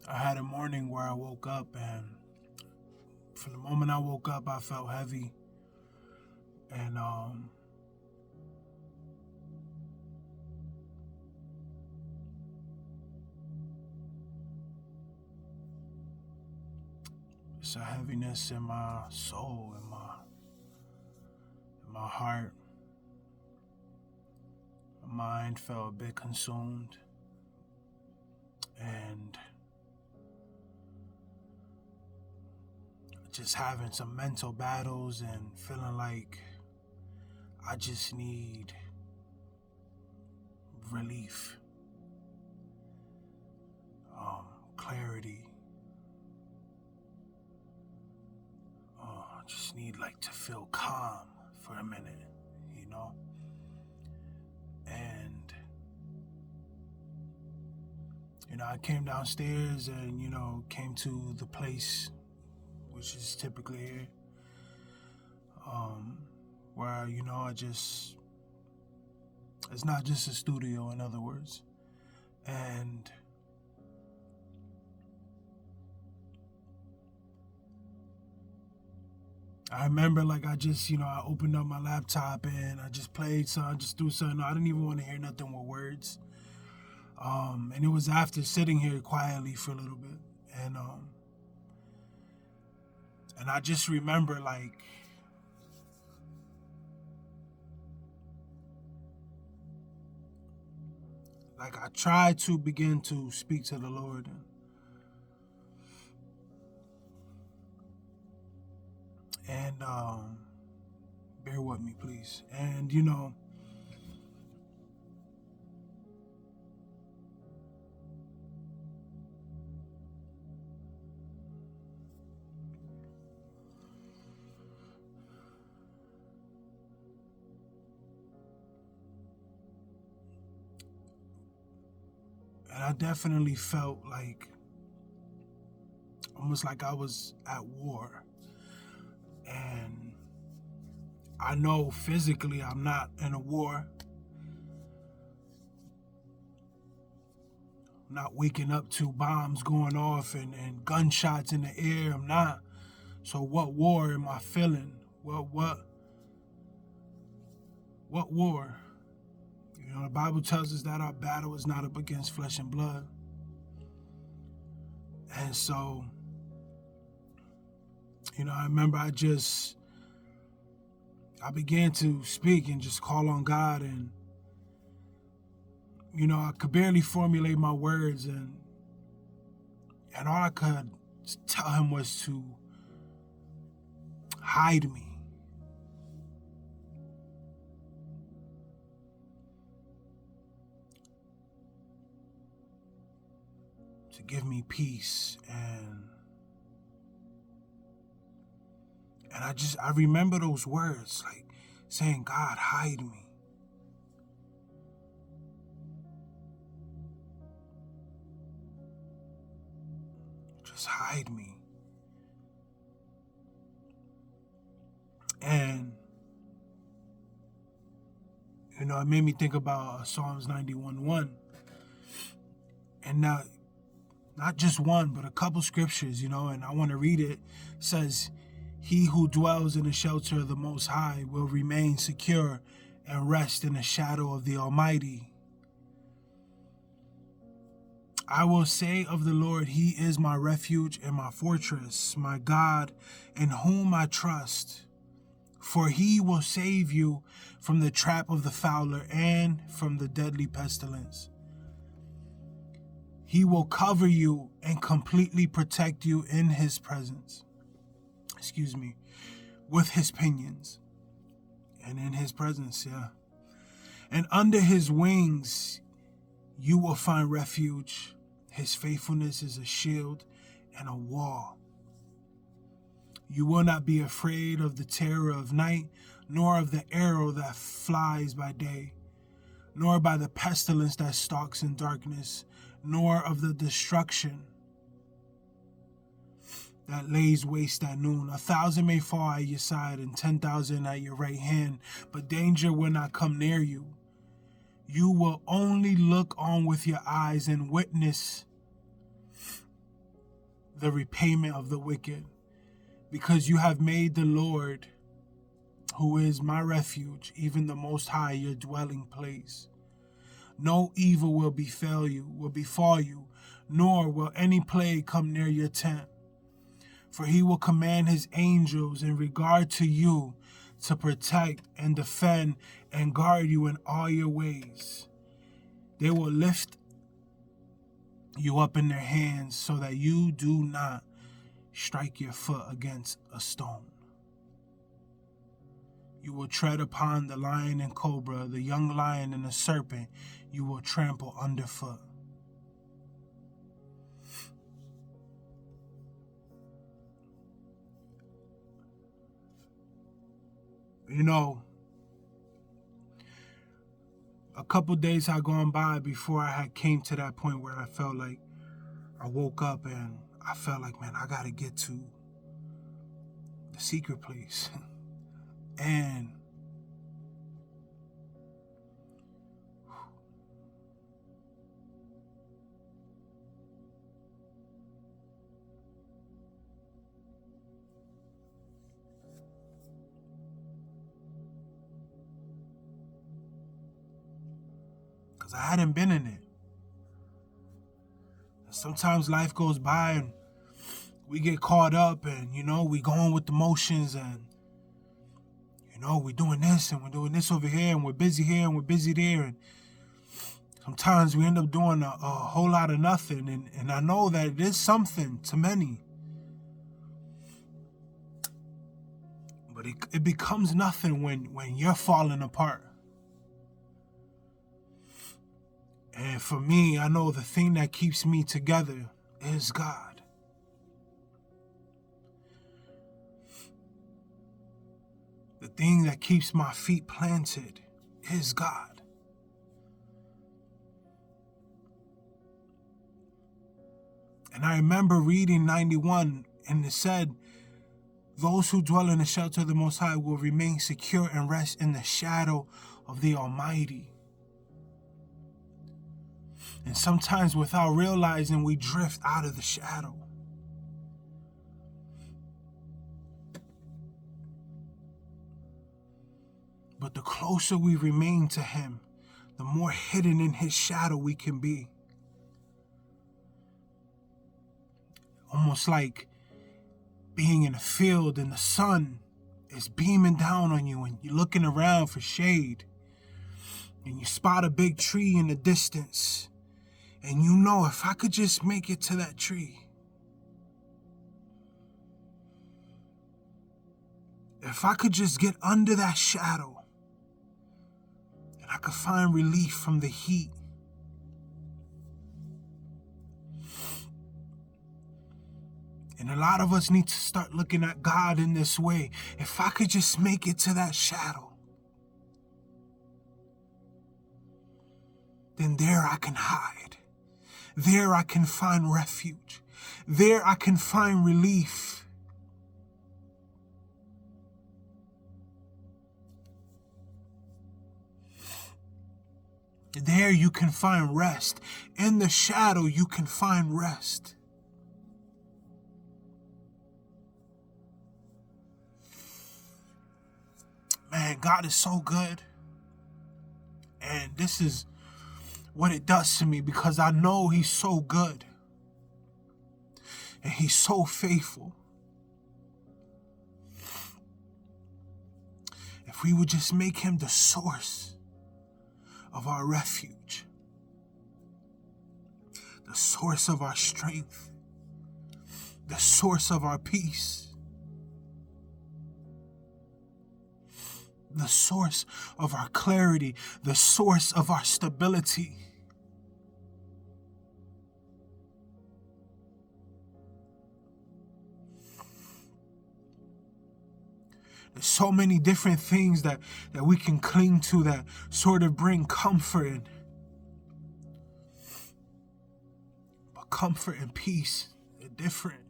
I had a morning where I woke up, and from the moment I woke up, I felt heavy. And it's a heaviness in my soul, in my heart. My mind felt a bit consumed, and just having some mental battles and feeling like I just need relief, clarity. I just need like to feel calm for a minute, you know? And, I came downstairs and, came to the place, which is typically here, where, it's not just a studio, in other words. And I remember I opened up my laptop and I just played something, I just threw something. I didn't even want to hear nothing with words. And it was after sitting here quietly for a little bit. And I just remember I tried to begin to speak to the Lord. And bear with me, please. And I definitely felt almost like I was at war. And I know physically I'm not in a war. I'm not waking up to bombs going off and gunshots in the air. I'm not. So what war am I feeling? What war? The Bible tells us that our battle is not up against flesh and blood. And so, I remember I began to speak and just call on God, and I could barely formulate my words, and all I could tell him was to hide me. To give me peace, and I remember those words, saying, God, hide me. Just hide me. And, it made me think about Psalms 91:1. And now, not just one, but a couple scriptures, and I want to read it. It says, he who dwells in the shelter of the Most High will remain secure and rest in the shadow of the Almighty. I will say of the Lord, he is my refuge and my fortress, my God, in whom I trust. For he will save you from the trap of the fowler and from the deadly pestilence. He will cover you and completely protect you in his presence. With his pinions. And in his presence, yeah. And under his wings, you will find refuge. His faithfulness is a shield and a wall. You will not be afraid of the terror of night, nor of the arrow that flies by day, nor by the pestilence that stalks in darkness, nor of the destruction that lays waste at noon. 1,000 may fall at your side and 10,000 at your right hand, but danger will not come near you. You will only look on with your eyes and witness the repayment of the wicked, because you have made the Lord, who is my refuge, even the Most High, your dwelling place. No evil will befall you, nor will any plague come near your tent. For he will command his angels in regard to you to protect and defend and guard you in all your ways. They will lift you up in their hands so that you do not strike your foot against a stone. You will tread upon the lion and cobra, the young lion and the serpent you will trample underfoot. You know, a couple days had gone by before I had came to that point where I felt like I woke up and I felt like, man, I got to get to the secret place. And because I hadn't been in it. Sometimes life goes by and we get caught up and, we going with the motions and, we're doing this and we're doing this over here and we're busy here and we're busy there. And sometimes we end up doing a whole lot of nothing. And I know that it is something to many. But it becomes nothing when you're falling apart. And for me, I know the thing that keeps me together is God. The thing that keeps my feet planted is God. And I remember reading 91, and it said, those who dwell in the shelter of the Most High will remain secure and rest in the shadow of the Almighty. And sometimes without realizing, we drift out of the shadow. But the closer we remain to Him, the more hidden in His shadow we can be. Almost like being in a field and the sun is beaming down on you and you're looking around for shade. And you spot a big tree in the distance. And if I could just make it to that tree. If I could just get under that shadow. And I could find relief from the heat. And a lot of us need to start looking at God in this way. If I could just make it to that shadow, then there I can hide. There I can find refuge. There I can find relief. There you can find rest. In the shadow you can find rest. Man, God is so good. And this is what it does to me because I know He's so good. And He's so faithful. If we would just make Him the source of our refuge, the source of our strength, the source of our peace, the source of our clarity, the source of our stability. There's so many different things that we can cling to that sort of bring comfort in. But comfort and peace are different.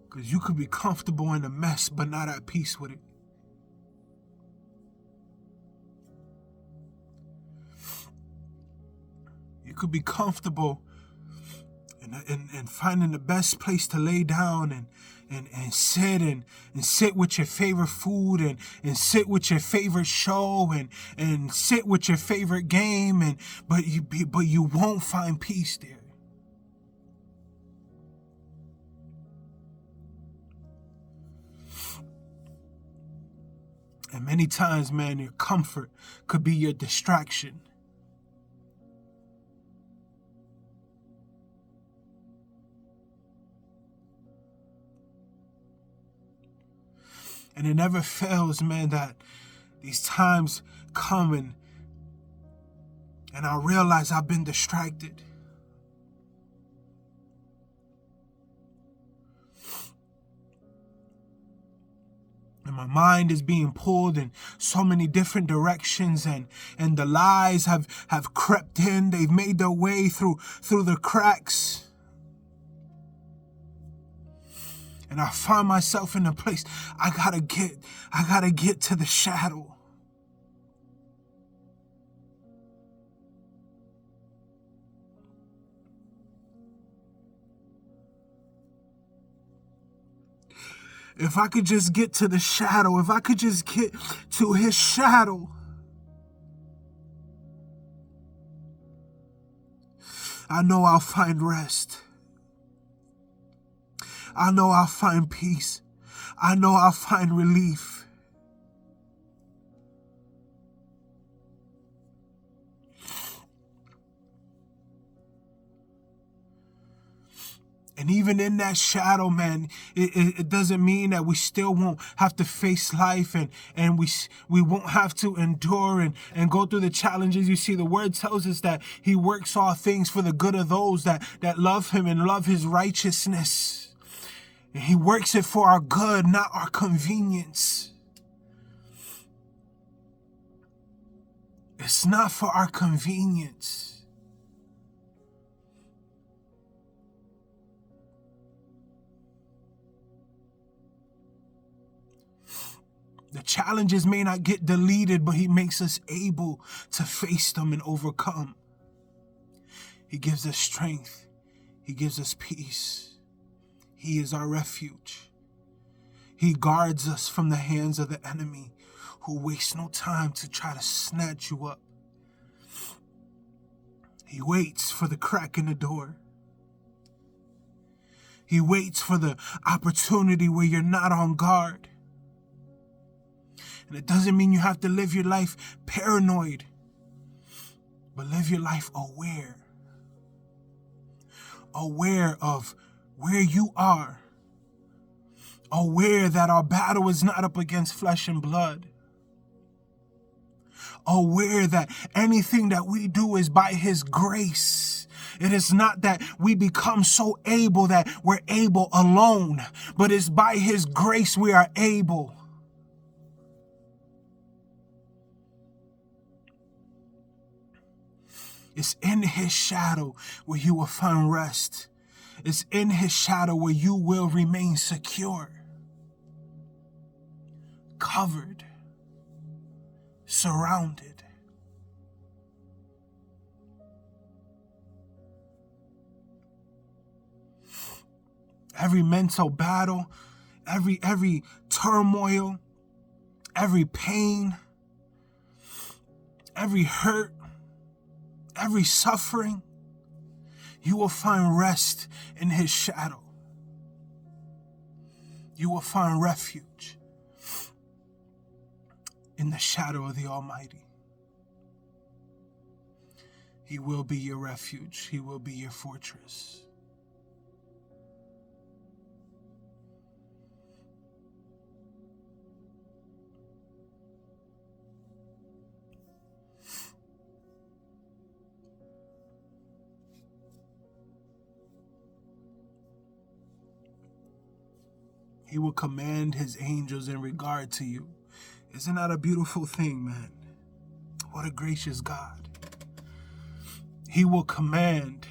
Because you could be comfortable in a mess, but not at peace with it. You could be comfortable and finding the best place to lay down and sit with your favorite food and sit with your favorite show and sit with your favorite game but you won't find peace there. And many times, man, your comfort could be your distraction. And it never fails, man, that these times come and I realize I've been distracted. And my mind is being pulled in so many different directions and the lies have crept in. They've made their way through the cracks. And I find myself in a place I gotta get to the shadow. If I could just get to the shadow, if I could just get to his shadow, I know I'll find rest. I know I'll find peace. I know I'll find relief. And even in that shadow, man, it doesn't mean that we still won't have to face life and we won't have to endure and go through the challenges. You see, the word tells us that he works all things for the good of those that love him and love his righteousness. And he works it for our good, not our convenience. It's not for our convenience. The challenges may not get deleted, but he makes us able to face them and overcome. He gives us strength. He gives us peace. He is our refuge. He guards us from the hands of the enemy who wastes no time to try to snatch you up. He waits for the crack in the door. He waits for the opportunity where you're not on guard. And it doesn't mean you have to live your life paranoid, but live your life aware. Aware of where you are. Aware that our battle is not up against flesh and blood. Aware that anything that we do is by his grace. It is not that we become so able that we're able alone, but it's by his grace we are able. It's in his shadow where you will find rest. It's in his shadow where you will remain secure, covered, surrounded. Every mental battle, every turmoil, every pain, every hurt, every suffering, you will find rest in his shadow. You will find refuge in the shadow of the Almighty. He will be your refuge. He will be your fortress. He will command his angels in regard to you. Isn't that a beautiful thing, man? What a gracious God. He will command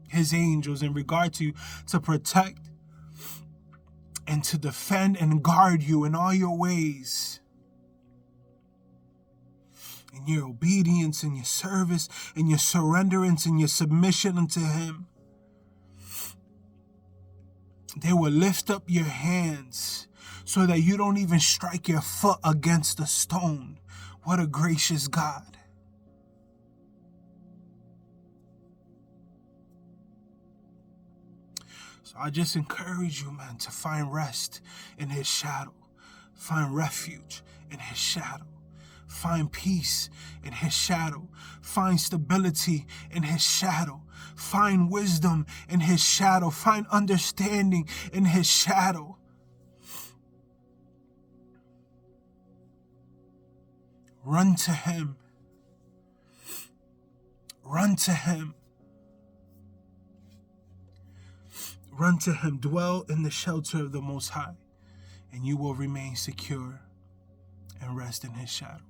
his angels in regard to you to protect and to defend and guard you in all your ways. in your obedience, in your service, in your surrenderance, in your submission unto him. They will lift up your hands so that you don't even strike your foot against a stone. What a gracious God. So I just encourage you, man, to find rest in his shadow. Find refuge in his shadow. Find peace in his shadow. Find stability in his shadow. Find wisdom in his shadow. Find understanding in his shadow. Run to him. Run to him. Run to him. Dwell in the shelter of the Most High, and you will remain secure and rest in his shadow.